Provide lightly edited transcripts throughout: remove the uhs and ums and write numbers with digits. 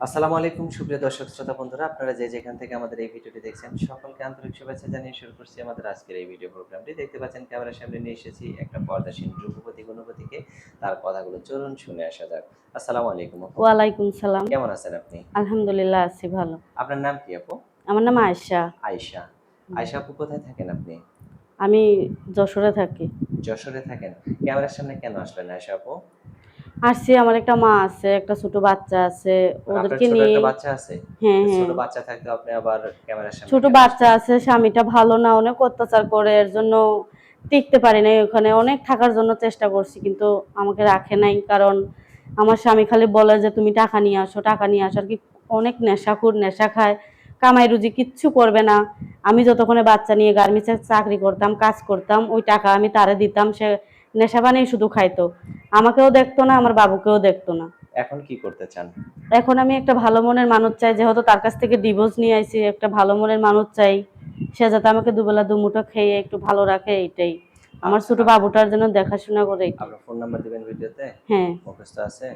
আসসালামু আলাইকুম সুপ্রিয় দর্শক শ্রোতা বন্ধুরা, আপনারা যে যেখান থেকে আমাদের এই ভিডিওটি দেখছেন সকলকে আন্তরিক শুভেচ্ছা জানিয়ে শুরু করছি আমাদের আজকের এই ভিডিও প্রোগ্রামটি। দেখতে পাচ্ছেন ক্যামেরার সামনে নিয়ে এসেছি একটা পর্দাসীন রূপবতী গুণবতীকে। তার কথাগুলো চলুন শুনে আসা যাক। আসসালামু আলাইকুম আপু। ওয়ালাইকুম সালাম। কেমন আছেন আপনি? আলহামদুলিল্লাহ আছি ভালো। আপনার নাম কি আপু? আমার নাম আয়েশা। আয়েশা। আয়েশা আপু কোথায় থাকেন আপনি? আমি যশোরে থাকি। যশোরে থাকেন। ক্যামেরার সামনে কেন আসলেন আয়েশা আপু? আসছি, আমার একটা মা আছে, একটা ছোট বাচ্চা আছে, মানে আপনার ওদেরকে ছোট নিয়ে। একটা বাচ্চা আছে? হ্যাঁ, তো ছোট হ্যাঁ। বাচ্চা থাকতে আপনি আবার ক্যামেরার সামনে ছোট কেন বাচ্চা আসলেন? আছে, স্বামীটা ভালো না, অনেক অত্যাচার করে, এর জন্য টিকতে পারি নাই ওখানে। অনেক থাকার জন্য চেষ্টা করছি কিন্তু আমাকে রাখে নাই, কারণ আমার স্বামী খালি বলে যে তুমি টাকা নিয়ে আসো, টাকা নিয়ে আসো। আর কি অনেক নেশাখোর, নেশা খায়, কামাই রুজি কিচ্ছু করবে না। আমি যতক্ষণে বাচ্চা নিয়ে গার্মেন্টসে চাকরি করতাম, কাজ করতাম, ওই টাকা আমি তারে দিতাম, সে নেশা বানিয়ে শুধু খাইতো, আমাকেও দেখতো না, আমার বাবুকেও দেখতো না। এখন কি করতে চান? এখন আমি একটা ভালো মনের মানুষ চাই, যেহেতু তার কাছ থেকে ডিভোর্স নিয়ে আইছি, একটা ভালো মনের মানুষ চাই, সে যাতে আমাকে দুবেলা দুমুঠো খেয়ে একটু ভালো রাখে, এইটাই। আমার আচ্ছা, ছোট বাবুটার জন্য দেখাশোনা করে, এইটাই। আপনার ফোন নাম্বার দিবেন ভিডিওতে? হ্যাঁ। মুখস্থ আছে?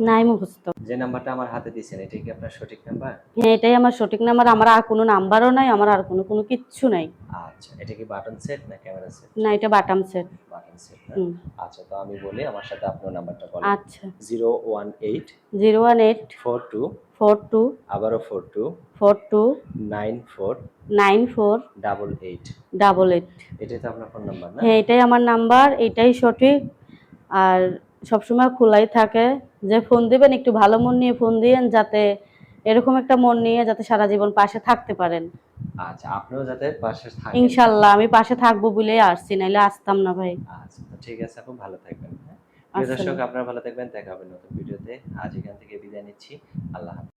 নাই মুখস্থ। যে নাম্বারটা আমার হাতে দিছেন এটাই কি আপনার সঠিক নাম্বার? হ্যাঁ, এটাই আমার সঠিক নাম্বার। আমার আর কোনো নাম্বারও নাই, আমার আর কোনো কিচ্ছু নাই। আচ্ছা, এটা কি বাটন সেট না ক্যামেরা সেট? না, এটা বাটাম সেট। বাটন সেট না? হুম। আচ্ছা, তো আমি বলি আমার সাথে আপনার নাম্বারটা বলেন। আচ্ছা। 018 018 42 42 আবারও 42 42 94 94 88 88। এটাই তো আপনার ফোন নাম্বার না? হ্যাঁ, এটাই আমার নাম্বার, এটাই সঠিক। আর সবসময় খোলাই থাকে। যে ফোন দিবেন একটু ভালো মন নিয়ে ফোন দিয়েন, যাতে এরকম একটা মন নিয়ে যাতে সারা জীবন পাশে থাকতে পারেন। আচ্ছা, আপনিও যাতে পাশে থাকেন। ইনশাল্লাহ আমি পাশে থাকবো বলেই আসছি, নাইলে আসতাম না ভাই। আচ্ছা, তো ঠিক আছে আপু, ভালো থাকবেন। হ্যাঁ? প্রিয় দর্শক, আসসালাম। আপনারা ভালো থাকবেন। দেখা হবে নতুন ভিডিওতে। আজ এখান থেকে বিদায় নিচ্ছি। আল্লাহ হাফেজ।